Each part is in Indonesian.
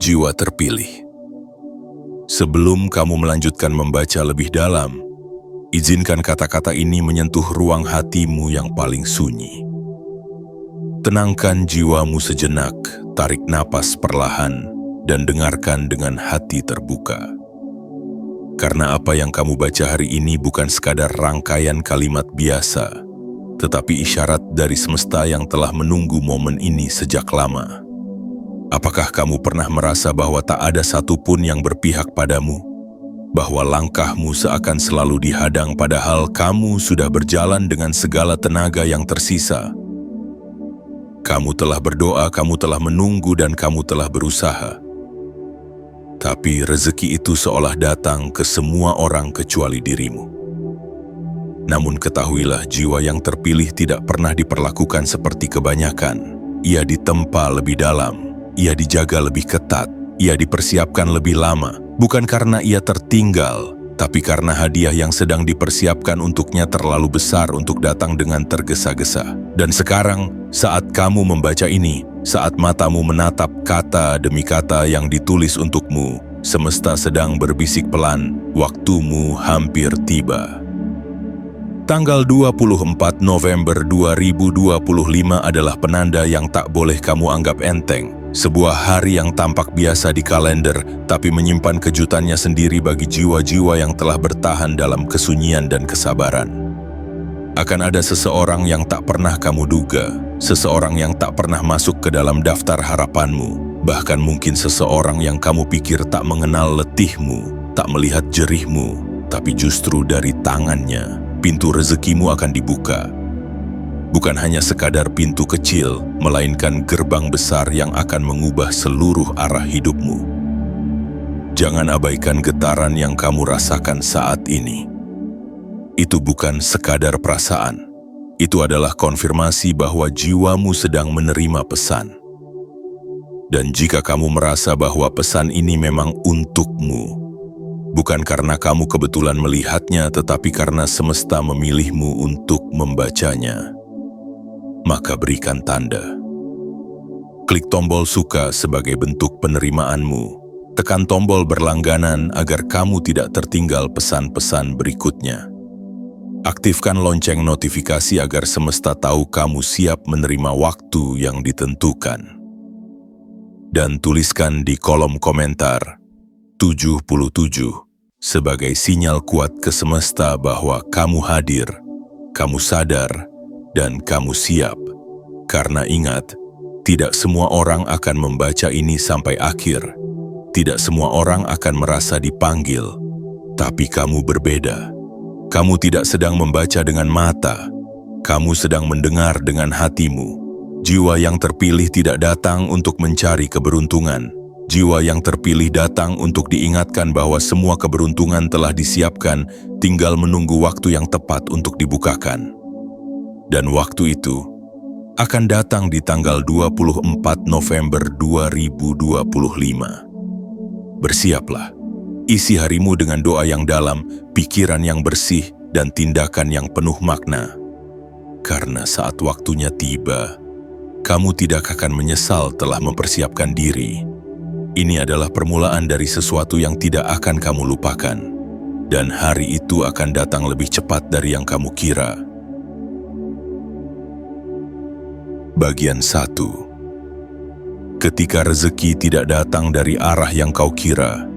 Jiwa terpilih. Sebelum kamu melanjutkan membaca lebih dalam, izinkan kata-kata ini menyentuh ruang hatimu yang paling sunyi. Tenangkan jiwamu sejenak, tarik napas perlahan, dan dengarkan dengan hati terbuka. Karena apa yang kamu baca hari ini bukan sekadar rangkaian kalimat biasa, tetapi isyarat dari semesta yang telah menunggu momen ini sejak lama. Apakah kamu pernah merasa bahwa tak ada satupun yang berpihak padamu? Bahwa langkahmu seakan selalu dihadang padahal kamu sudah berjalan dengan segala tenaga yang tersisa? Kamu telah berdoa, kamu telah menunggu, dan kamu telah berusaha. Tapi rezeki itu seolah datang ke semua orang kecuali dirimu. Namun ketahuilah, jiwa yang terpilih tidak pernah diperlakukan seperti kebanyakan. Ia ditempa lebih dalam. Ia dijaga lebih ketat, ia dipersiapkan lebih lama, bukan karena ia tertinggal, tapi karena hadiah yang sedang dipersiapkan untuknya terlalu besar untuk datang dengan tergesa-gesa. Dan sekarang, saat kamu membaca ini, saat matamu menatap kata demi kata yang ditulis untukmu, semesta sedang berbisik pelan, waktumu hampir tiba. Tanggal 24 November 2025 adalah penanda yang tak boleh kamu anggap enteng. Sebuah hari yang tampak biasa di kalender, tapi menyimpan kejutannya sendiri bagi jiwa-jiwa yang telah bertahan dalam kesunyian dan kesabaran. Akan ada seseorang yang tak pernah kamu duga, seseorang yang tak pernah masuk ke dalam daftar harapanmu, bahkan mungkin seseorang yang kamu pikir tak mengenal letihmu, tak melihat jerihmu, tapi justru dari tangannya, pintu rezekimu akan dibuka. Bukan hanya sekadar pintu kecil, melainkan gerbang besar yang akan mengubah seluruh arah hidupmu. Jangan abaikan getaran yang kamu rasakan saat ini. Itu bukan sekadar perasaan. Itu adalah konfirmasi bahwa jiwamu sedang menerima pesan. Dan jika kamu merasa bahwa pesan ini memang untukmu, bukan karena kamu kebetulan melihatnya, tetapi karena semesta memilihmu untuk membacanya, maka berikan tanda. Klik tombol suka sebagai bentuk penerimaanmu. Tekan tombol berlangganan agar kamu tidak tertinggal pesan-pesan berikutnya. Aktifkan lonceng notifikasi agar semesta tahu kamu siap menerima waktu yang ditentukan. Dan tuliskan di kolom komentar 77 sebagai sinyal kuat ke semesta bahwa kamu hadir, kamu sadar, dan kamu siap. Karena ingat, tidak semua orang akan membaca ini sampai akhir. Tidak semua orang akan merasa dipanggil. Tapi kamu berbeda. Kamu tidak sedang membaca dengan mata. Kamu sedang mendengar dengan hatimu. Jiwa yang terpilih tidak datang untuk mencari keberuntungan. Jiwa yang terpilih datang untuk diingatkan bahwa semua keberuntungan telah disiapkan, tinggal menunggu waktu yang tepat untuk dibukakan. Dan waktu itu akan datang di tanggal 24 November 2025. Bersiaplah, isi harimu dengan doa yang dalam, pikiran yang bersih, dan tindakan yang penuh makna. Karena saat waktunya tiba, kamu tidak akan menyesal telah mempersiapkan diri. Ini adalah permulaan dari sesuatu yang tidak akan kamu lupakan. Dan hari itu akan datang lebih cepat dari yang kamu kira. Bagian 1. Ketika rezeki tidak datang dari arah yang kau kira,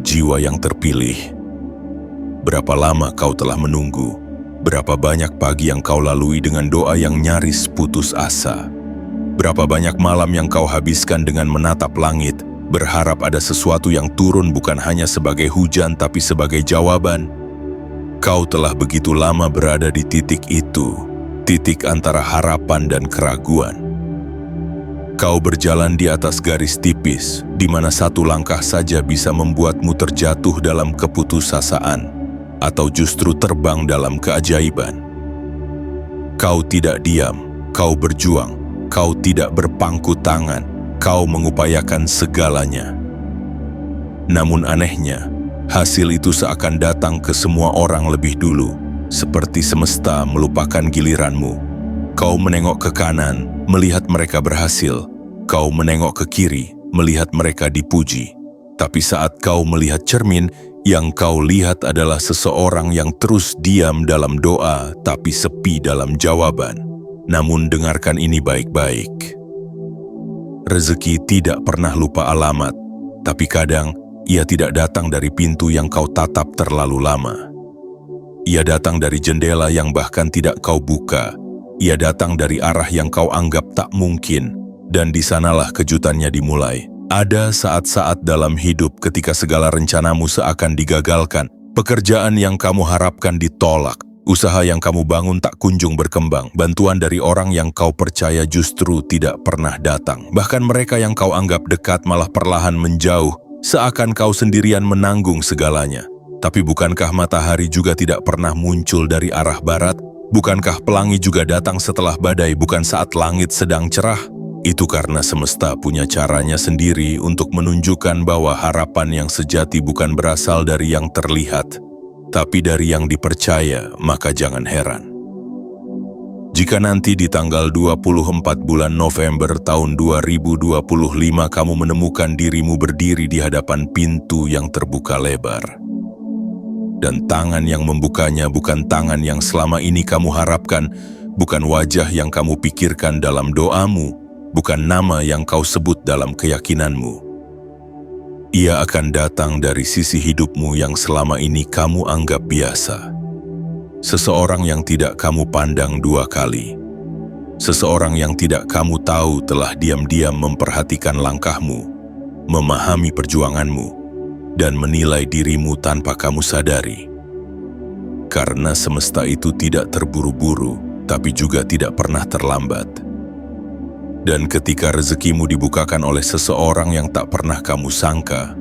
jiwa yang terpilih, berapa lama kau telah menunggu, berapa banyak pagi yang kau lalui dengan doa yang nyaris putus asa, berapa banyak malam yang kau habiskan dengan menatap langit, berharap ada sesuatu yang turun bukan hanya sebagai hujan tapi sebagai jawaban. Kau telah begitu lama berada di titik itu, titik antara harapan dan keraguan. Kau berjalan di atas garis tipis, di mana satu langkah saja bisa membuatmu terjatuh dalam keputusasaan, atau justru terbang dalam keajaiban. Kau tidak diam, kau berjuang, kau tidak berpangku tangan, kau mengupayakan segalanya. Namun anehnya, hasil itu seakan datang ke semua orang lebih dulu. Seperti semesta melupakan giliranmu. Kau menengok ke kanan, melihat mereka berhasil. Kau menengok ke kiri, melihat mereka dipuji. Tapi saat kau melihat cermin, yang kau lihat adalah seseorang yang terus diam dalam doa tapi sepi dalam jawaban. Namun dengarkan ini baik-baik. Rezeki tidak pernah lupa alamat, tapi kadang ia tidak datang dari pintu yang kau tatap terlalu lama. Ia datang dari jendela yang bahkan tidak kau buka. Ia datang dari arah yang kau anggap tak mungkin, dan di sanalah kejutannya dimulai. Ada saat-saat dalam hidup ketika segala rencanamu seakan digagalkan, pekerjaan yang kamu harapkan ditolak, usaha yang kamu bangun tak kunjung berkembang, bantuan dari orang yang kau percaya justru tidak pernah datang. Bahkan mereka yang kau anggap dekat malah perlahan menjauh, seakan kau sendirian menanggung segalanya. Tapi bukankah matahari juga tidak pernah muncul dari arah barat? Bukankah pelangi juga datang setelah badai, bukan saat langit sedang cerah? Itu karena semesta punya caranya sendiri untuk menunjukkan bahwa harapan yang sejati bukan berasal dari yang terlihat, tapi dari yang dipercaya. Maka jangan heran jika nanti di tanggal 24 bulan November tahun 2025 kamu menemukan dirimu berdiri di hadapan pintu yang terbuka lebar. Dan tangan yang membukanya bukan tangan yang selama ini kamu harapkan, bukan wajah yang kamu pikirkan dalam doamu, bukan nama yang kau sebut dalam keyakinanmu. Ia akan datang dari sisi hidupmu yang selama ini kamu anggap biasa. Seseorang yang tidak kamu pandang dua kali. Seseorang yang tidak kamu tahu telah diam-diam memperhatikan langkahmu, memahami perjuanganmu, dan menilai dirimu tanpa kamu sadari. Karena semesta itu tidak terburu-buru, tapi juga tidak pernah terlambat. Dan ketika rezekimu dibukakan oleh seseorang yang tak pernah kamu sangka,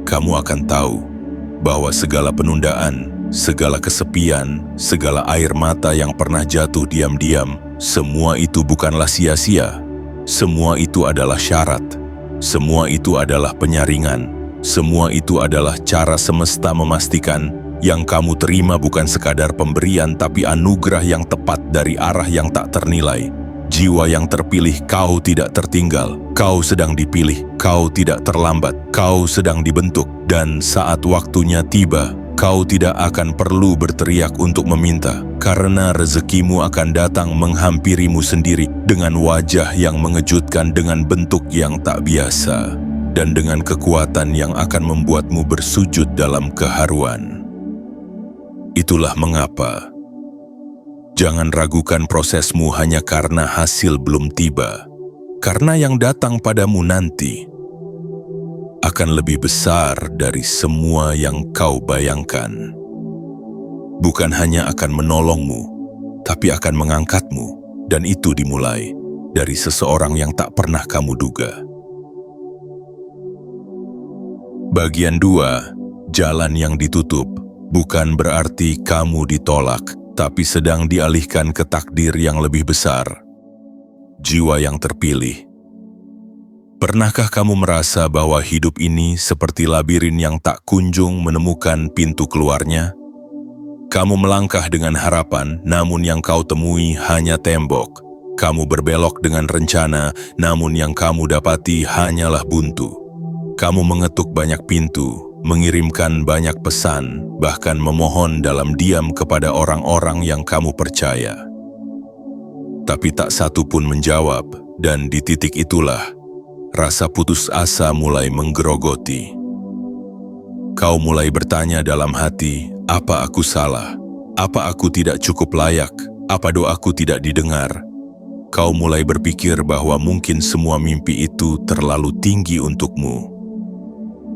kamu akan tahu bahwa segala penundaan, segala kesepian, segala air mata yang pernah jatuh diam-diam, semua itu bukanlah sia-sia. Semua itu adalah syarat. Semua itu adalah penyaringan. Semua itu adalah cara semesta memastikan yang kamu terima bukan sekadar pemberian, tapi anugerah yang tepat dari arah yang tak ternilai. Jiwa yang terpilih, kau tidak tertinggal. Kau sedang dipilih, kau tidak terlambat. Kau sedang dibentuk, dan saat waktunya tiba, kau tidak akan perlu berteriak untuk meminta, karena rezekimu akan datang menghampirimu sendiri dengan wajah yang mengejutkan, dengan bentuk yang tak biasa, dan dengan kekuatan yang akan membuatmu bersujud dalam keharuan. Itulah mengapa jangan ragukan prosesmu hanya karena hasil belum tiba, karena yang datang padamu nanti akan lebih besar dari semua yang kau bayangkan. Bukan hanya akan menolongmu, tapi akan mengangkatmu, dan itu dimulai dari seseorang yang tak pernah kamu duga. Bagian 2, jalan yang ditutup, bukan berarti kamu ditolak, tapi sedang dialihkan ke takdir yang lebih besar. Jiwa yang terpilih. Pernahkah kamu merasa bahwa hidup ini seperti labirin yang tak kunjung menemukan pintu keluarnya? Kamu melangkah dengan harapan, namun yang kau temui hanya tembok. Kamu berbelok dengan rencana, namun yang kamu dapati hanyalah buntu. Kamu mengetuk banyak pintu, mengirimkan banyak pesan, bahkan memohon dalam diam kepada orang-orang yang kamu percaya. Tapi tak satu pun menjawab, dan di titik itulah rasa putus asa mulai menggerogoti. Kau mulai bertanya dalam hati, apa aku salah? Apa aku tidak cukup layak? Apa doaku tidak didengar? Kau mulai berpikir bahwa mungkin semua mimpi itu terlalu tinggi untukmu.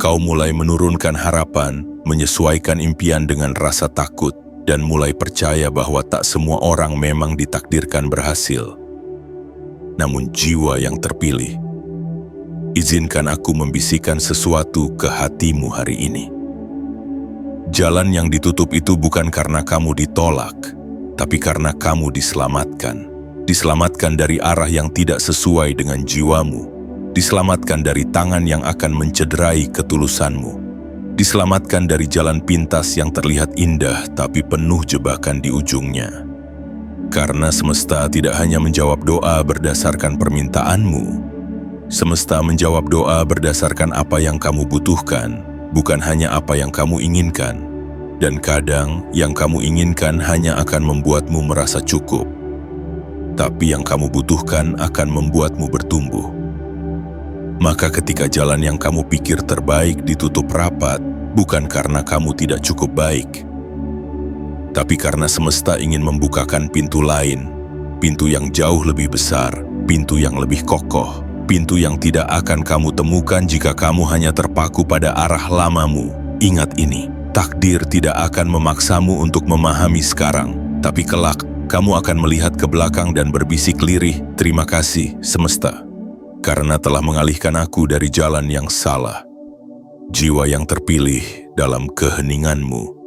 Kau mulai menurunkan harapan, menyesuaikan impian dengan rasa takut, dan mulai percaya bahwa tak semua orang memang ditakdirkan berhasil. Namun jiwa yang terpilih, izinkan aku membisikkan sesuatu ke hatimu hari ini. Jalan yang ditutup itu bukan karena kamu ditolak, tapi karena kamu diselamatkan. Diselamatkan dari arah yang tidak sesuai dengan jiwamu. Diselamatkan dari tangan yang akan mencederai ketulusanmu. Diselamatkan dari jalan pintas yang terlihat indah tapi penuh jebakan di ujungnya. Karena semesta tidak hanya menjawab doa berdasarkan permintaanmu. Semesta menjawab doa berdasarkan apa yang kamu butuhkan, bukan hanya apa yang kamu inginkan. Dan kadang yang kamu inginkan hanya akan membuatmu merasa cukup. Tapi yang kamu butuhkan akan membuatmu bertumbuh. Maka ketika jalan yang kamu pikir terbaik ditutup rapat, bukan karena kamu tidak cukup baik, tapi karena semesta ingin membukakan pintu lain, pintu yang jauh lebih besar, pintu yang lebih kokoh, pintu yang tidak akan kamu temukan jika kamu hanya terpaku pada arah lamamu. Ingat ini, takdir tidak akan memaksamu untuk memahami sekarang, tapi kelak kamu akan melihat ke belakang dan berbisik lirih, "Terima kasih, semesta, karena telah mengalihkan aku dari jalan yang salah." Jiwa yang terpilih dalam keheninganmu.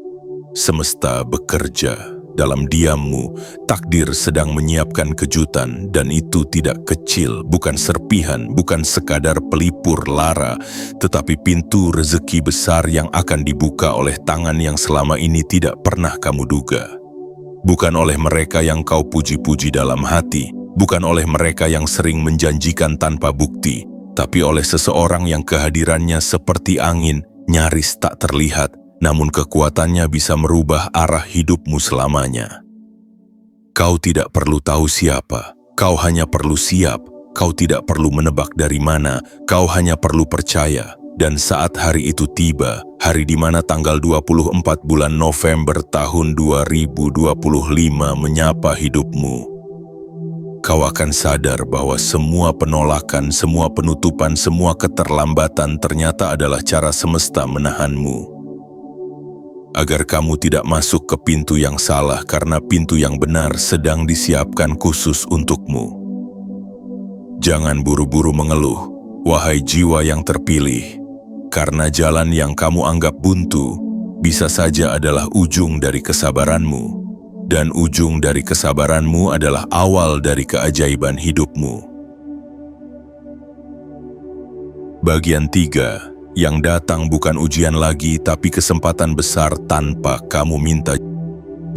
Semesta bekerja dalam diammu. Takdir sedang menyiapkan kejutan, dan itu tidak kecil, bukan serpihan, bukan sekadar pelipur lara, tetapi pintu rezeki besar yang akan dibuka oleh tangan yang selama ini tidak pernah kamu duga. Bukan oleh mereka yang kau puji-puji dalam hati, bukan oleh mereka yang sering menjanjikan tanpa bukti, tapi oleh seseorang yang kehadirannya seperti angin, nyaris tak terlihat, namun kekuatannya bisa merubah arah hidupmu selamanya. Kau tidak perlu tahu siapa, kau hanya perlu siap. Kau tidak perlu menebak dari mana, kau hanya perlu percaya. Dan saat hari itu tiba, hari di mana tanggal 24 bulan November tahun 2025 menyapa hidupmu, kau akan sadar bahwa semua penolakan, semua penutupan, semua keterlambatan ternyata adalah cara semesta menahanmu. Agar kamu tidak masuk ke pintu yang salah, karena pintu yang benar sedang disiapkan khusus untukmu. Jangan buru-buru mengeluh, wahai jiwa yang terpilih, karena jalan yang kamu anggap buntu bisa saja adalah ujung dari kesabaranmu, dan ujung dari kesabaranmu adalah awal dari keajaiban hidupmu. Bagian 3. Yang datang bukan ujian lagi, tapi kesempatan besar tanpa kamu minta.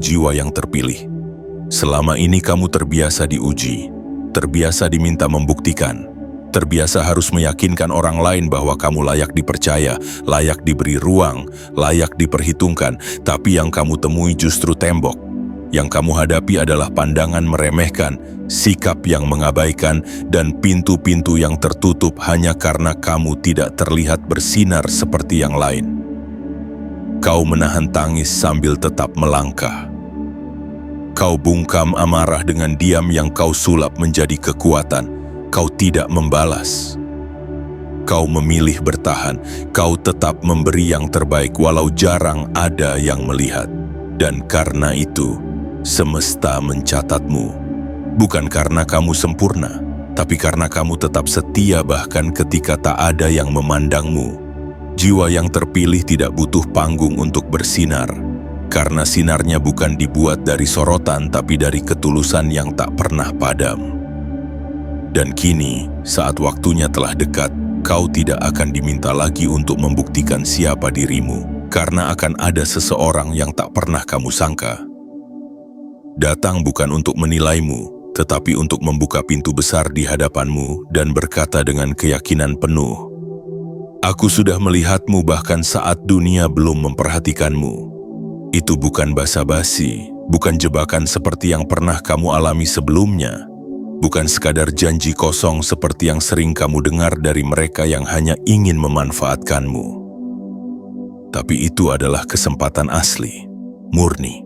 Jiwa yang terpilih, selama ini kamu terbiasa diuji, terbiasa diminta membuktikan, terbiasa harus meyakinkan orang lain bahwa kamu layak dipercaya, layak diberi ruang, layak diperhitungkan. Tapi yang kamu temui justru tembok. Yang kamu hadapi adalah pandangan meremehkan, sikap yang mengabaikan, dan pintu-pintu yang tertutup hanya karena kamu tidak terlihat bersinar seperti yang lain. Kau menahan tangis sambil tetap melangkah. Kau bungkam amarah dengan diam yang kau sulap menjadi kekuatan. Kau tidak membalas. Kau memilih bertahan. Kau tetap memberi yang terbaik walau jarang ada yang melihat. Dan karena itu, semesta mencatatmu, bukan karena kamu sempurna, tapi karena kamu tetap setia bahkan ketika tak ada yang memandangmu. Jiwa yang terpilih tidak butuh panggung untuk bersinar, karena sinarnya bukan dibuat dari sorotan tapi dari ketulusan yang tak pernah padam. Dan kini, saat waktunya telah dekat, kau tidak akan diminta lagi untuk membuktikan siapa dirimu, karena akan ada seseorang yang tak pernah kamu sangka datang bukan untuk menilaimu, tetapi untuk membuka pintu besar di hadapanmu dan berkata dengan keyakinan penuh, "Aku sudah melihatmu bahkan saat dunia belum memperhatikanmu." Itu bukan basa-basi, bukan jebakan seperti yang pernah kamu alami sebelumnya, bukan sekadar janji kosong seperti yang sering kamu dengar dari mereka yang hanya ingin memanfaatkanmu. Tapi itu adalah kesempatan asli, murni,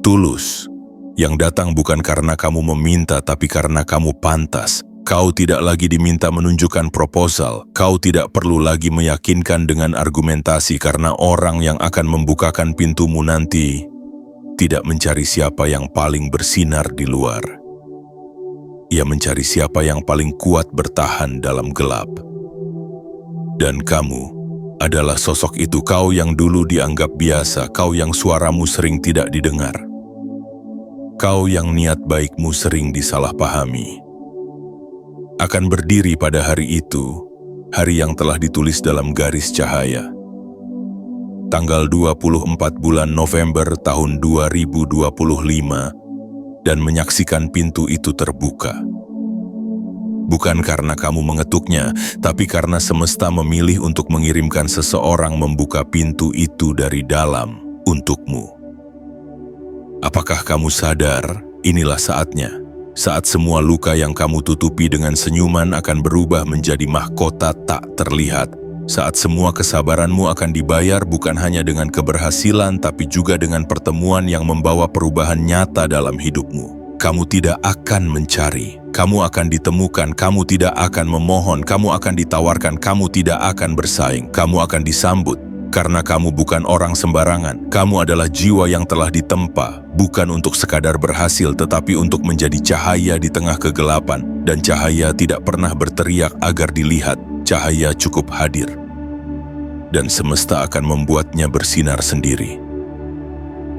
tulus, yang datang bukan karena kamu meminta tapi karena kamu pantas. Kau tidak lagi diminta menunjukkan proposal, kau tidak perlu lagi meyakinkan dengan argumentasi, karena orang yang akan membukakan pintumu nanti tidak mencari siapa yang paling bersinar di luar. Ia mencari siapa yang paling kuat bertahan dalam gelap. Dan kamu adalah sosok itu, kau yang dulu dianggap biasa, kau yang suaramu sering tidak didengar. Kau yang niat baikmu sering disalahpahami, akan berdiri pada hari itu, hari yang telah ditulis dalam garis cahaya. Tanggal 24 bulan November tahun 2025, dan menyaksikan pintu itu terbuka. Bukan karena kamu mengetuknya, tapi karena semesta memilih untuk mengirimkan seseorang membuka pintu itu dari dalam untukmu. Apakah kamu sadar, inilah saatnya. Saat semua luka yang kamu tutupi dengan senyuman akan berubah menjadi mahkota tak terlihat. Saat semua kesabaranmu akan dibayar bukan hanya dengan keberhasilan, tapi juga dengan pertemuan yang membawa perubahan nyata dalam hidupmu. Kamu tidak akan mencari, kamu akan ditemukan, kamu tidak akan memohon, kamu akan ditawarkan, kamu tidak akan bersaing, kamu akan disambut. Karena kamu bukan orang sembarangan, kamu adalah jiwa yang telah ditempa, bukan untuk sekadar berhasil tetapi untuk menjadi cahaya di tengah kegelapan. Dan cahaya tidak pernah berteriak agar dilihat, cahaya cukup hadir. Dan semesta akan membuatnya bersinar sendiri.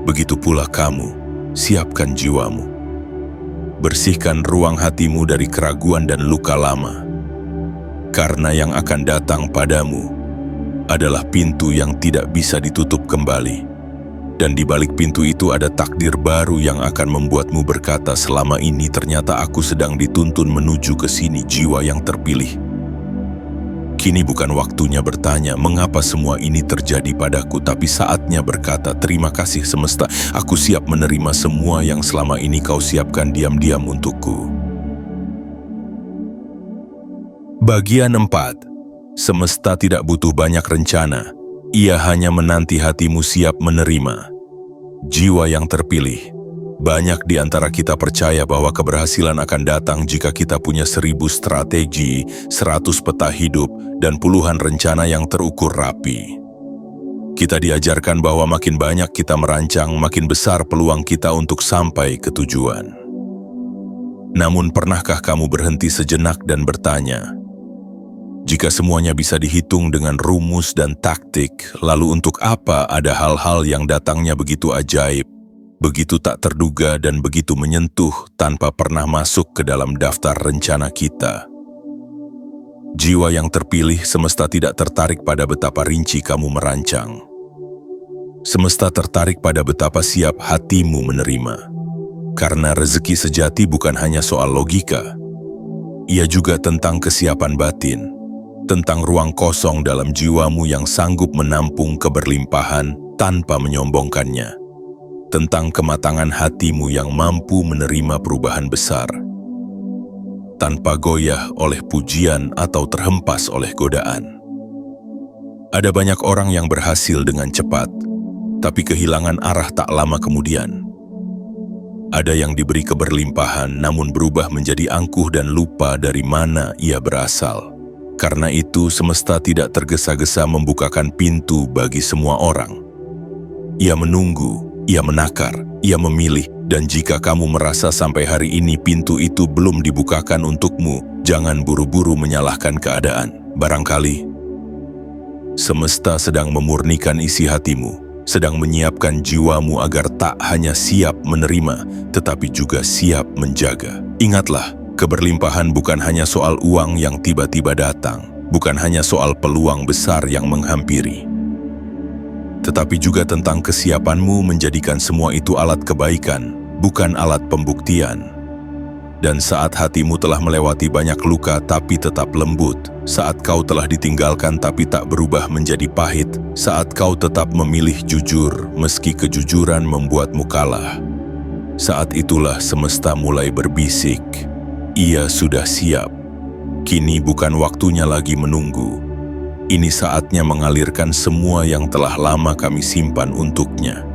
Begitu pula kamu, siapkan jiwamu. Bersihkan ruang hatimu dari keraguan dan luka lama. Karena yang akan datang padamu adalah pintu yang tidak bisa ditutup kembali. Dan di balik pintu itu ada takdir baru yang akan membuatmu berkata, selama ini ternyata aku sedang dituntun menuju ke sini, jiwa yang terpilih. Kini bukan waktunya bertanya mengapa semua ini terjadi padaku, tapi saatnya berkata, terima kasih semesta, aku siap menerima semua yang selama ini kau siapkan diam-diam untukku. Bagian 4. Semesta tidak butuh banyak rencana, ia hanya menanti hatimu siap menerima. Jiwa yang terpilih. Banyak di antara kita percaya bahwa keberhasilan akan datang jika kita punya 1000 strategi, 100 peta hidup, dan puluhan rencana yang terukur rapi. Kita diajarkan bahwa makin banyak kita merancang, makin besar peluang kita untuk sampai ke tujuan. Namun pernahkah kamu berhenti sejenak dan bertanya, jika semuanya bisa dihitung dengan rumus dan taktik, lalu untuk apa ada hal-hal yang datangnya begitu ajaib, begitu tak terduga dan begitu menyentuh tanpa pernah masuk ke dalam daftar rencana kita? Jiwa yang terpilih, semesta tidak tertarik pada betapa rinci kamu merancang. Semesta tertarik pada betapa siap hatimu menerima. Karena rezeki sejati bukan hanya soal logika. Ia juga tentang kesiapan batin. Tentang ruang kosong dalam jiwamu yang sanggup menampung keberlimpahan tanpa menyombongkannya. Tentang kematangan hatimu yang mampu menerima perubahan besar, tanpa goyah oleh pujian atau terhempas oleh godaan. Ada banyak orang yang berhasil dengan cepat, tapi kehilangan arah tak lama kemudian. Ada yang diberi keberlimpahan namun berubah menjadi angkuh dan lupa dari mana ia berasal. Karena itu semesta tidak tergesa-gesa membukakan pintu bagi semua orang. Ia menunggu, ia menakar, ia memilih, dan jika kamu merasa sampai hari ini pintu itu belum dibukakan untukmu, jangan buru-buru menyalahkan keadaan. Barangkali semesta sedang memurnikan isi hatimu, sedang menyiapkan jiwamu agar tak hanya siap menerima, tetapi juga siap menjaga. Ingatlah, keberlimpahan bukan hanya soal uang yang tiba-tiba datang, bukan hanya soal peluang besar yang menghampiri, tetapi juga tentang kesiapanmu menjadikan semua itu alat kebaikan, bukan alat pembuktian. Dan saat hatimu telah melewati banyak luka tapi tetap lembut, saat kau telah ditinggalkan tapi tak berubah menjadi pahit, saat kau tetap memilih jujur meski kejujuran membuatmu kalah, saat itulah semesta mulai berbisik. Ia sudah siap. Kini bukan waktunya lagi menunggu. Ini saatnya mengalirkan semua yang telah lama kami simpan untuknya.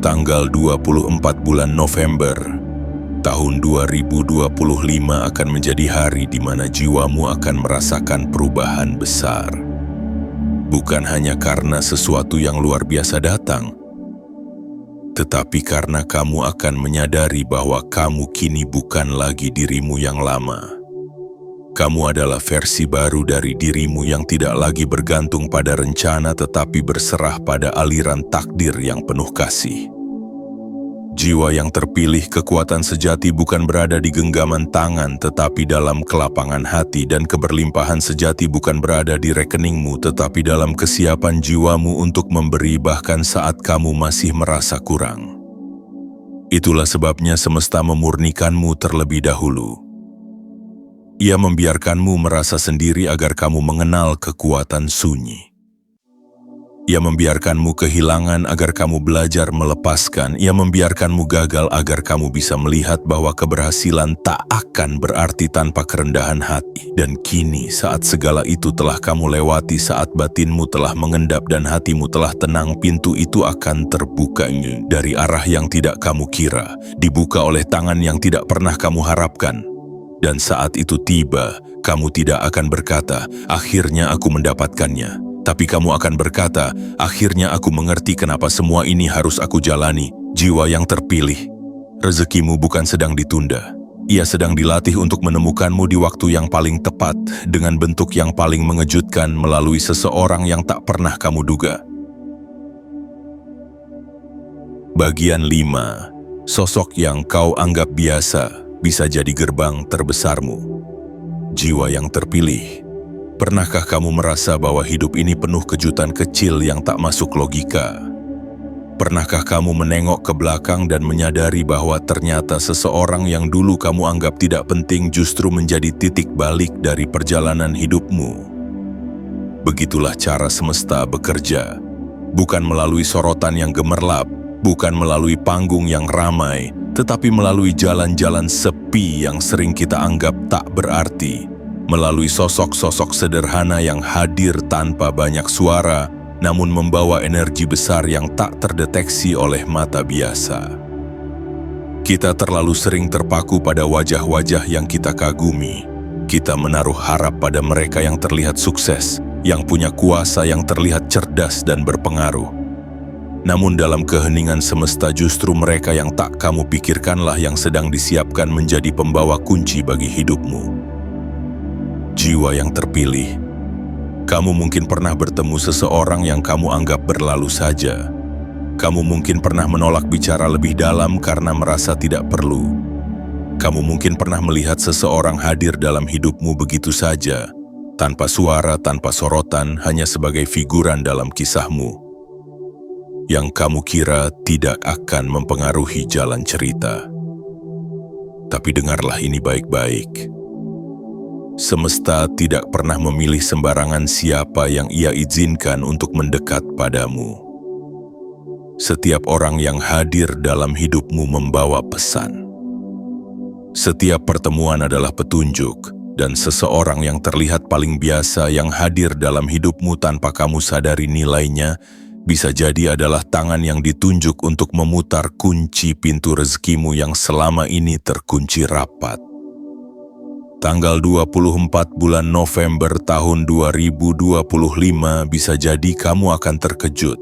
Tanggal 24 bulan November, tahun 2025 akan menjadi hari di mana jiwamu akan merasakan perubahan besar. Bukan hanya karena sesuatu yang luar biasa datang, tetapi karena kamu akan menyadari bahwa kamu kini bukan lagi dirimu yang lama. Kamu adalah versi baru dari dirimu yang tidak lagi bergantung pada rencana tetapi berserah pada aliran takdir yang penuh kasih. Jiwa yang terpilih, kekuatan sejati bukan berada di genggaman tangan tetapi dalam kelapangan hati, dan keberlimpahan sejati bukan berada di rekeningmu tetapi dalam kesiapan jiwamu untuk memberi bahkan saat kamu masih merasa kurang. Itulah sebabnya semesta memurnikanmu terlebih dahulu. Ia membiarkanmu merasa sendiri agar kamu mengenal kekuatan sunyi. Ia membiarkanmu kehilangan agar kamu belajar melepaskan. Ia membiarkanmu gagal agar kamu bisa melihat bahwa keberhasilan tak akan berarti tanpa kerendahan hati. Dan kini saat segala itu telah kamu lewati, saat batinmu telah mengendap dan hatimu telah tenang, pintu itu akan terbuka dari arah yang tidak kamu kira, dibuka oleh tangan yang tidak pernah kamu harapkan. Dan saat itu tiba, kamu tidak akan berkata, "Akhirnya aku mendapatkannya." Tapi kamu akan berkata, "Akhirnya aku mengerti kenapa semua ini harus aku jalani." Jiwa yang terpilih. Rezekimu bukan sedang ditunda. Ia sedang dilatih untuk menemukanmu di waktu yang paling tepat, dengan bentuk yang paling mengejutkan melalui seseorang yang tak pernah kamu duga. Bagian 5. Sosok yang kau anggap biasa bisa jadi gerbang terbesarmu. Jiwa yang terpilih. Pernahkah kamu merasa bahwa hidup ini penuh kejutan kecil yang tak masuk logika? Pernahkah kamu menengok ke belakang dan menyadari bahwa ternyata seseorang yang dulu kamu anggap tidak penting justru menjadi titik balik dari perjalanan hidupmu? Begitulah cara semesta bekerja. Bukan melalui sorotan yang gemerlap, bukan melalui panggung yang ramai, tetapi melalui jalan-jalan sepi yang sering kita anggap tak berarti. Melalui sosok-sosok sederhana yang hadir tanpa banyak suara, namun membawa energi besar yang tak terdeteksi oleh mata biasa. Kita terlalu sering terpaku pada wajah-wajah yang kita kagumi. Kita menaruh harap pada mereka yang terlihat sukses, yang punya kuasa, yang terlihat cerdas dan berpengaruh. Namun dalam keheningan semesta justru mereka yang tak kamu pikirkanlah yang sedang disiapkan menjadi pembawa kunci bagi hidupmu. Jiwa yang terpilih. Kamu mungkin pernah bertemu seseorang yang kamu anggap berlalu saja. Kamu mungkin pernah menolak bicara lebih dalam karena merasa tidak perlu. Kamu mungkin pernah melihat seseorang hadir dalam hidupmu begitu saja, tanpa suara, tanpa sorotan, hanya sebagai figuran dalam kisahmu, yang kamu kira tidak akan mempengaruhi jalan cerita. Tapi dengarlah ini baik-baik. Semesta tidak pernah memilih sembarangan siapa yang ia izinkan untuk mendekat padamu. Setiap orang yang hadir dalam hidupmu membawa pesan. Setiap pertemuan adalah petunjuk, dan seseorang yang terlihat paling biasa yang hadir dalam hidupmu tanpa kamu sadari nilainya, bisa jadi adalah tangan yang ditunjuk untuk memutar kunci pintu rezekimu yang selama ini terkunci rapat. Tanggal 24 bulan November tahun 2025 bisa jadi kamu akan terkejut.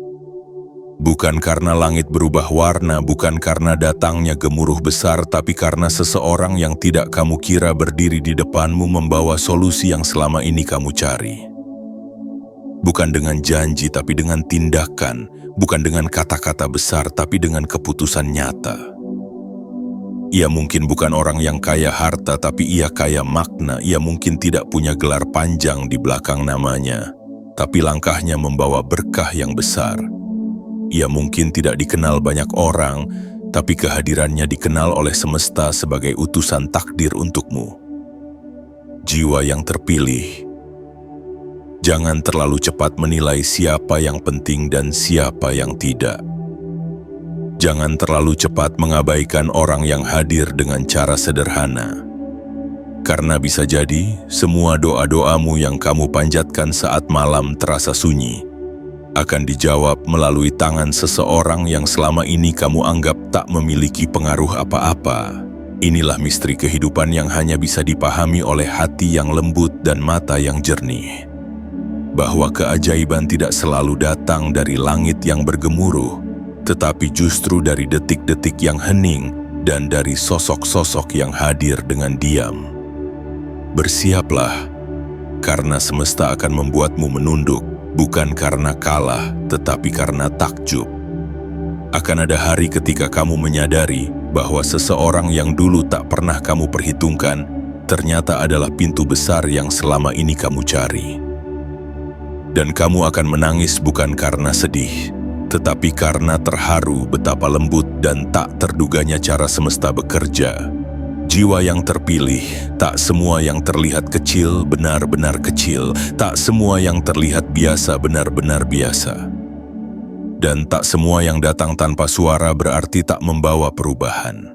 Bukan karena langit berubah warna, bukan karena datangnya gemuruh besar, tapi karena seseorang yang tidak kamu kira berdiri di depanmu membawa solusi yang selama ini kamu cari. Bukan dengan janji, tapi dengan tindakan. Bukan dengan kata-kata besar, tapi dengan keputusan nyata. Ia mungkin bukan orang yang kaya harta, tapi ia kaya makna. Ia mungkin tidak punya gelar panjang di belakang namanya, tapi langkahnya membawa berkah yang besar. Ia mungkin tidak dikenal banyak orang, tapi kehadirannya dikenal oleh semesta sebagai utusan takdir untukmu. Jiwa yang terpilih. Jangan terlalu cepat menilai siapa yang penting dan siapa yang tidak. Jangan terlalu cepat mengabaikan orang yang hadir dengan cara sederhana. Karena bisa jadi, semua doa-doamu yang kamu panjatkan saat malam terasa sunyi, akan dijawab melalui tangan seseorang yang selama ini kamu anggap tak memiliki pengaruh apa-apa. Inilah misteri kehidupan yang hanya bisa dipahami oleh hati yang lembut dan mata yang jernih. Bahwa keajaiban tidak selalu datang dari langit yang bergemuruh, tetapi justru dari detik-detik yang hening dan dari sosok-sosok yang hadir dengan diam. Bersiaplah, karena semesta akan membuatmu menunduk, bukan karena kalah, tetapi karena takjub. Akan ada hari ketika kamu menyadari bahwa seseorang yang dulu tak pernah kamu perhitungkan, ternyata adalah pintu besar yang selama ini kamu cari. Dan kamu akan menangis bukan karena sedih, tetapi karena terharu betapa lembut dan tak terduganya cara semesta bekerja. Jiwa yang terpilih, tak semua yang terlihat kecil benar-benar kecil, tak semua yang terlihat biasa benar-benar biasa. Dan tak semua yang datang tanpa suara berarti tak membawa perubahan.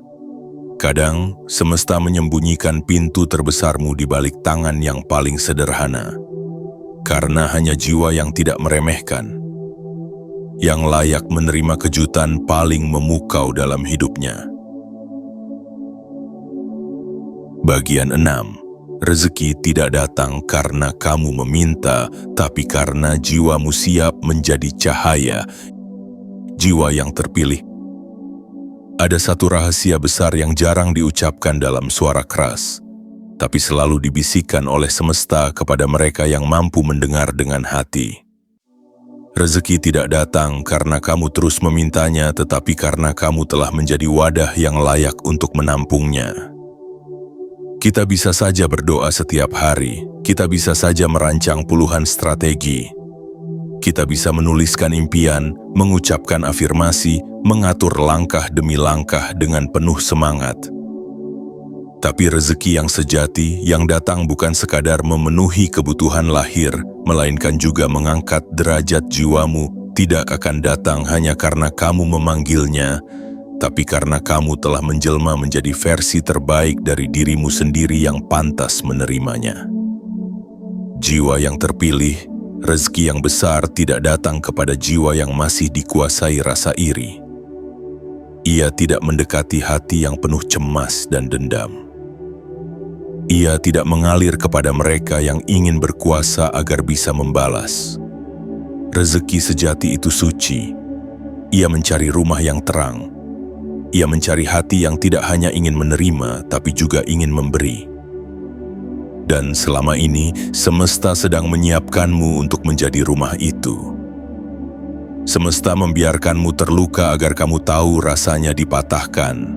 Kadang, semesta menyembunyikan pintu terbesarmu di balik tangan yang paling sederhana. Karena hanya jiwa yang tidak meremehkan, yang layak menerima kejutan paling memukau dalam hidupnya. Bagian 6. Rezeki tidak datang karena kamu meminta, tapi karena jiwamu siap menjadi cahaya. Jiwa yang terpilih. Ada satu rahasia besar yang jarang diucapkan dalam suara keras, tapi selalu dibisikkan oleh semesta kepada mereka yang mampu mendengar dengan hati. Rezeki tidak datang karena kamu terus memintanya, tetapi karena kamu telah menjadi wadah yang layak untuk menampungnya. Kita bisa saja berdoa setiap hari, kita bisa saja merancang puluhan strategi, kita bisa menuliskan impian, mengucapkan afirmasi, mengatur langkah demi langkah dengan penuh semangat. Tapi rezeki yang sejati, yang datang bukan sekadar memenuhi kebutuhan lahir, melainkan juga mengangkat derajat jiwamu, tidak akan datang hanya karena kamu memanggilnya, tapi karena kamu telah menjelma menjadi versi terbaik dari dirimu sendiri yang pantas menerimanya. Jiwa yang terpilih, rezeki yang besar tidak datang kepada jiwa yang masih dikuasai rasa iri. Ia tidak mendekati hati yang penuh cemas dan dendam. Ia tidak mengalir kepada mereka yang ingin berkuasa agar bisa membalas. Rezeki sejati itu suci. Ia mencari rumah yang terang. Ia mencari hati yang tidak hanya ingin menerima, tapi juga ingin memberi. Dan selama ini, semesta sedang menyiapkanmu untuk menjadi rumah itu. Semesta membiarkanmu terluka agar kamu tahu rasanya dipatahkan.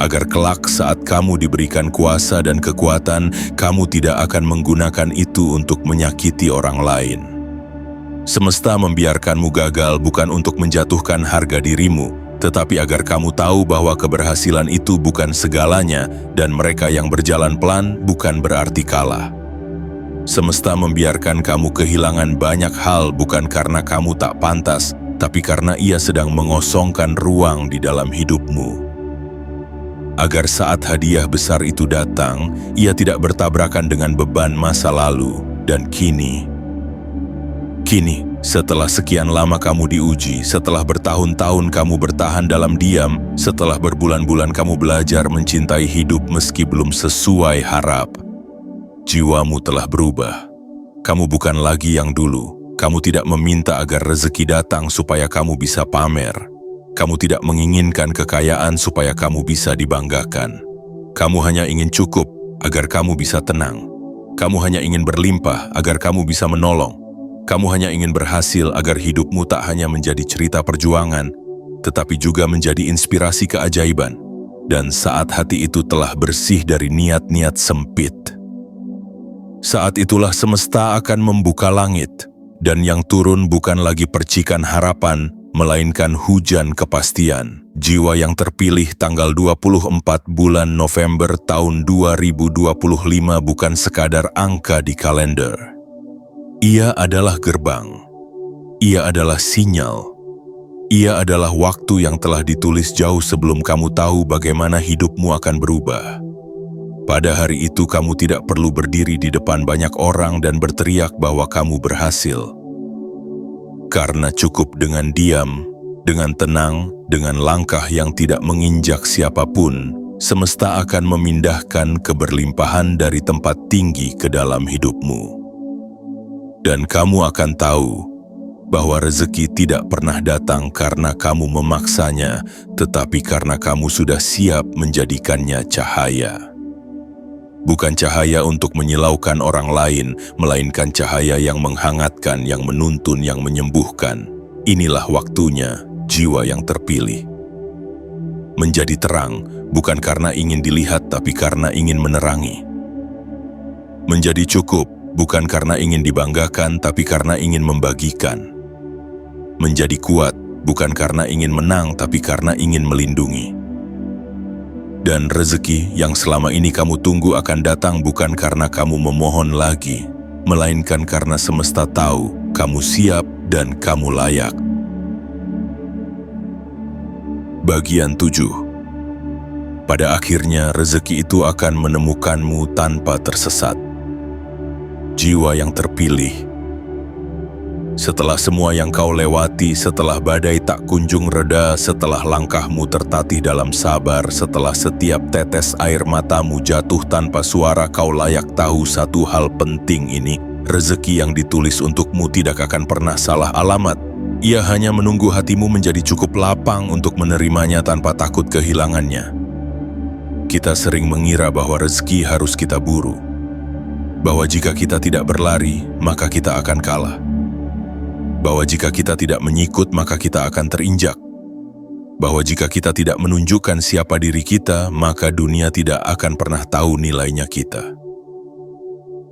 Agar kelak saat kamu diberikan kuasa dan kekuatan, kamu tidak akan menggunakan itu untuk menyakiti orang lain. Semesta membiarkanmu gagal bukan untuk menjatuhkan harga dirimu, tetapi agar kamu tahu bahwa keberhasilan itu bukan segalanya dan mereka yang berjalan pelan bukan berarti kalah. Semesta membiarkan kamu kehilangan banyak hal bukan karena kamu tak pantas, tapi karena ia sedang mengosongkan ruang di dalam hidupmu. Agar saat hadiah besar itu datang, ia tidak bertabrakan dengan beban masa lalu dan kini, setelah sekian lama kamu diuji, setelah bertahun-tahun kamu bertahan dalam diam, setelah berbulan-bulan kamu belajar mencintai hidup meski belum sesuai harap, jiwamu telah berubah. Kamu bukan lagi yang dulu. Kamu tidak meminta agar rezeki datang supaya kamu bisa pamer. Kamu tidak menginginkan kekayaan supaya kamu bisa dibanggakan. Kamu hanya ingin cukup agar kamu bisa tenang. Kamu hanya ingin berlimpah agar kamu bisa menolong. Kamu hanya ingin berhasil agar hidupmu tak hanya menjadi cerita perjuangan, tetapi juga menjadi inspirasi keajaiban. Dan saat hati itu telah bersih dari niat-niat sempit, saat itulah semesta akan membuka langit, dan yang turun bukan lagi percikan harapan, melainkan hujan kepastian. Jiwa yang terpilih tanggal 24 bulan November tahun 2025 bukan sekadar angka di kalender. Ia adalah gerbang. Ia adalah sinyal. Ia adalah waktu yang telah ditulis jauh sebelum kamu tahu bagaimana hidupmu akan berubah. Pada hari itu kamu tidak perlu berdiri di depan banyak orang dan berteriak bahwa kamu berhasil. Karena cukup dengan diam, dengan tenang, dengan langkah yang tidak menginjak siapapun, semesta akan memindahkan keberlimpahan dari tempat tinggi ke dalam hidupmu. Dan kamu akan tahu bahwa rezeki tidak pernah datang karena kamu memaksanya, tetapi karena kamu sudah siap menjadikannya cahaya. Bukan cahaya untuk menyilaukan orang lain, melainkan cahaya yang menghangatkan, yang menuntun, yang menyembuhkan. Inilah waktunya jiwa yang terpilih. Menjadi terang, bukan karena ingin dilihat, tapi karena ingin menerangi. Menjadi cukup, bukan karena ingin dibanggakan, tapi karena ingin membagikan. Menjadi kuat, bukan karena ingin menang, tapi karena ingin melindungi. Dan rezeki yang selama ini kamu tunggu akan datang bukan karena kamu memohon lagi, melainkan karena semesta tahu kamu siap dan kamu layak. Bagian 7. Pada akhirnya rezeki itu akan menemukanmu tanpa tersesat. Jiwa yang terpilih. Setelah semua yang kau lewati, setelah badai tak kunjung reda, setelah langkahmu tertatih dalam sabar, setelah setiap tetes air matamu jatuh tanpa suara, kau layak tahu satu hal penting ini: rezeki yang ditulis untukmu tidak akan pernah salah alamat. Ia hanya menunggu hatimu menjadi cukup lapang untuk menerimanya tanpa takut kehilangannya. Kita sering mengira bahwa rezeki harus kita buru, bahwa jika kita tidak berlari, maka kita akan kalah. Bahwa jika kita tidak menyikut, maka kita akan terinjak. Bahwa jika kita tidak menunjukkan siapa diri kita, maka dunia tidak akan pernah tahu nilainya kita.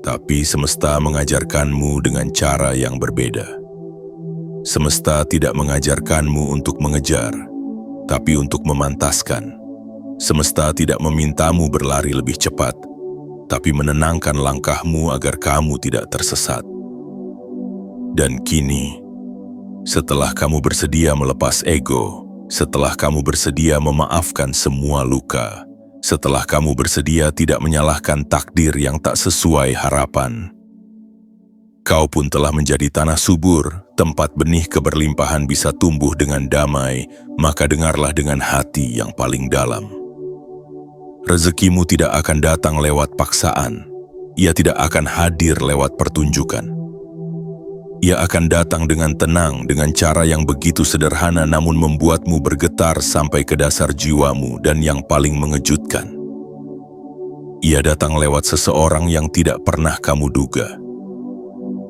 Tapi semesta mengajarkanmu dengan cara yang berbeda. Semesta tidak mengajarkanmu untuk mengejar, tapi untuk memantaskan. Semesta tidak memintamu berlari lebih cepat, tapi menenangkan langkahmu agar kamu tidak tersesat. Dan kini, setelah kamu bersedia melepas ego, setelah kamu bersedia memaafkan semua luka, setelah kamu bersedia tidak menyalahkan takdir yang tak sesuai harapan, kau pun telah menjadi tanah subur, tempat benih keberlimpahan bisa tumbuh dengan damai. Maka dengarlah dengan hati yang paling dalam. Rezekimu tidak akan datang lewat paksaan. Ia tidak akan hadir lewat pertunjukan. Ia akan datang dengan tenang, dengan cara yang begitu sederhana namun membuatmu bergetar sampai ke dasar jiwamu. Dan yang paling mengejutkan, ia datang lewat seseorang yang tidak pernah kamu duga.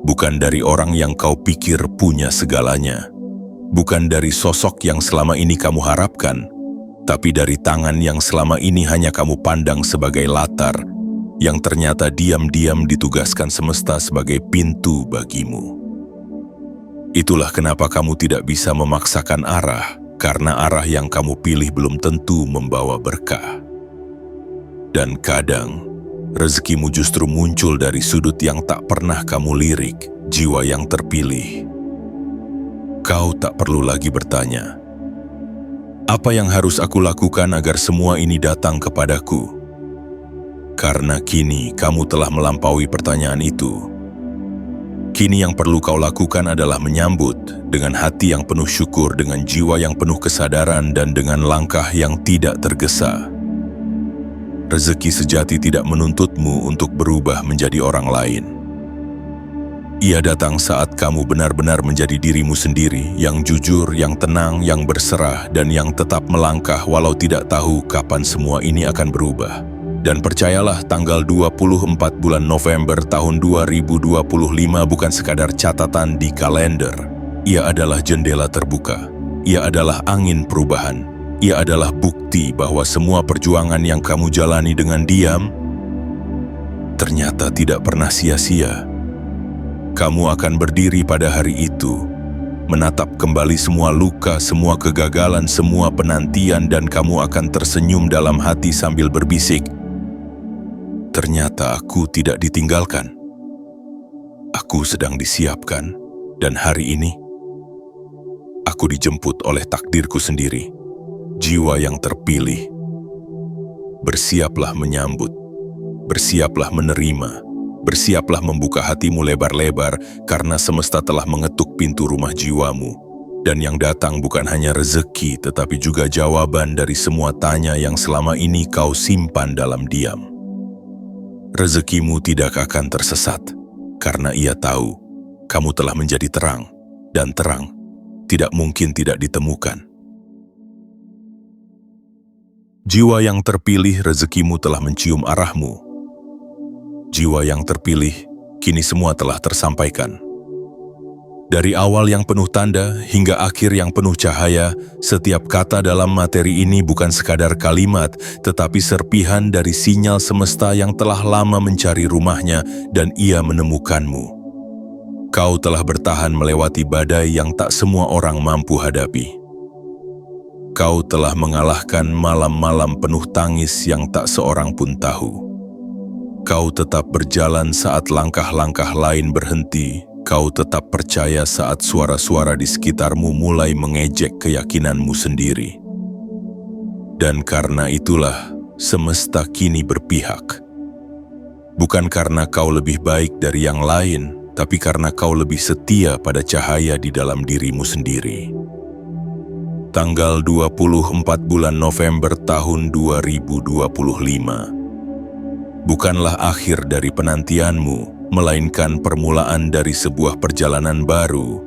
Bukan dari orang yang kau pikir punya segalanya. Bukan dari sosok yang selama ini kamu harapkan, tapi dari tangan yang selama ini hanya kamu pandang sebagai latar, yang ternyata diam-diam ditugaskan semesta sebagai pintu bagimu. Itulah kenapa kamu tidak bisa memaksakan arah, karena arah yang kamu pilih belum tentu membawa berkah. Dan kadang, rezekimu justru muncul dari sudut yang tak pernah kamu lirik. Jiwa yang terpilih. Kau tak perlu lagi bertanya, apa yang harus aku lakukan agar semua ini datang kepadaku? Karena kini kamu telah melampaui pertanyaan itu. Kini yang perlu kau lakukan adalah menyambut dengan hati yang penuh syukur, dengan jiwa yang penuh kesadaran, dan dengan langkah yang tidak tergesa. Rezeki sejati tidak menuntutmu untuk berubah menjadi orang lain. Ia datang saat kamu benar-benar menjadi dirimu sendiri, yang jujur, yang tenang, yang berserah, dan yang tetap melangkah walau tidak tahu kapan semua ini akan berubah. Dan percayalah, tanggal 24 bulan November tahun 2025 bukan sekadar catatan di kalender. Ia adalah jendela terbuka. Ia adalah angin perubahan. Ia adalah bukti bahwa semua perjuangan yang kamu jalani dengan diam ternyata tidak pernah sia-sia. Kamu akan berdiri pada hari itu, menatap kembali semua luka, semua kegagalan, semua penantian, dan kamu akan tersenyum dalam hati sambil berbisik, ternyata aku tidak ditinggalkan. Aku sedang disiapkan, dan hari ini aku dijemput oleh takdirku sendiri. Jiwa yang terpilih, bersiaplah menyambut, bersiaplah menerima, bersiaplah membuka hatimu lebar-lebar, karena semesta telah mengetuk pintu rumah jiwamu. Dan yang datang bukan hanya rezeki, tetapi juga jawaban dari semua tanya yang selama ini kau simpan dalam diam. Rezekimu tidak akan tersesat, karena ia tahu kamu telah menjadi terang, dan terang tidak mungkin tidak ditemukan. Jiwa yang terpilih, rezekimu telah mencium arahmu. Jiwa yang terpilih, kini semua telah tersampaikan. Dari awal yang penuh tanda hingga akhir yang penuh cahaya, setiap kata dalam materi ini bukan sekadar kalimat, tetapi serpihan dari sinyal semesta yang telah lama mencari rumahnya, dan ia menemukanmu. Kau telah bertahan melewati badai yang tak semua orang mampu hadapi. kau telah mengalahkan malam-malam penuh tangis yang tak seorang pun tahu. Kau tetap berjalan saat langkah-langkah lain berhenti. Kau tetap percaya saat suara-suara di sekitarmu mulai mengejek keyakinanmu sendiri. Dan karena itulah, semesta kini berpihak. Bukan karena kau lebih baik dari yang lain, tapi karena kau lebih setia pada cahaya di dalam dirimu sendiri. Tanggal 24 bulan November tahun 2025. Bukanlah akhir dari penantianmu, melainkan permulaan dari sebuah perjalanan baru.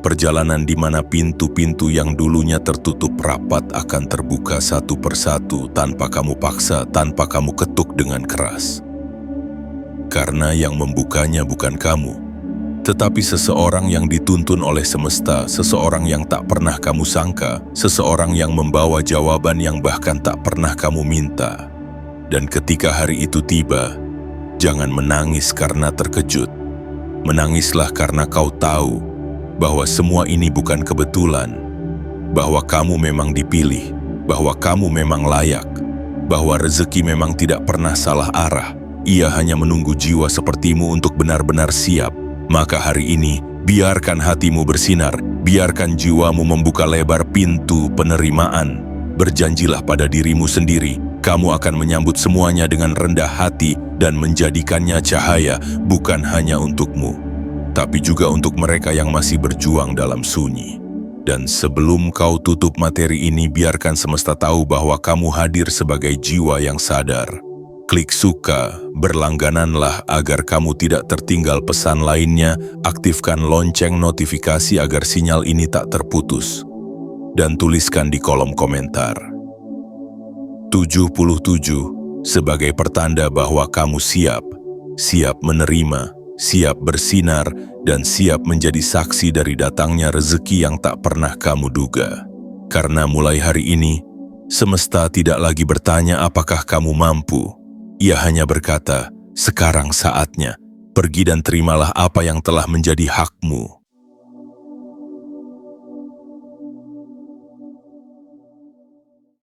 Perjalanan di mana pintu-pintu yang dulunya tertutup rapat akan terbuka satu persatu tanpa kamu paksa, tanpa kamu ketuk dengan keras. Karena yang membukanya bukan kamu, tetapi seseorang yang dituntun oleh semesta, seseorang yang tak pernah kamu sangka, seseorang yang membawa jawaban yang bahkan tak pernah kamu minta. Dan ketika hari itu tiba, jangan menangis karena terkejut. Menangislah karena kau tahu bahwa semua ini bukan kebetulan, bahwa kamu memang dipilih, bahwa kamu memang layak, bahwa rezeki memang tidak pernah salah arah. Ia hanya menunggu jiwa sepertimu untuk benar-benar siap. Maka hari ini, biarkan hatimu bersinar, biarkan jiwamu membuka lebar pintu penerimaan. Berjanjilah pada dirimu sendiri, kamu akan menyambut semuanya dengan rendah hati dan menjadikannya cahaya, bukan hanya untukmu, tapi juga untuk mereka yang masih berjuang dalam sunyi. Dan sebelum kau tutup materi ini, biarkan semesta tahu bahwa kamu hadir sebagai jiwa yang sadar. Klik suka, berlanggananlah agar kamu tidak tertinggal pesan lainnya, aktifkan lonceng notifikasi agar sinyal ini tak terputus, dan tuliskan di kolom komentar 77 sebagai pertanda bahwa kamu siap menerima, siap bersinar, dan siap menjadi saksi dari datangnya rezeki yang tak pernah kamu duga. Karena mulai hari ini, semesta tidak lagi bertanya apakah kamu mampu. Ia hanya berkata, sekarang saatnya, pergi dan terimalah apa yang telah menjadi hakmu.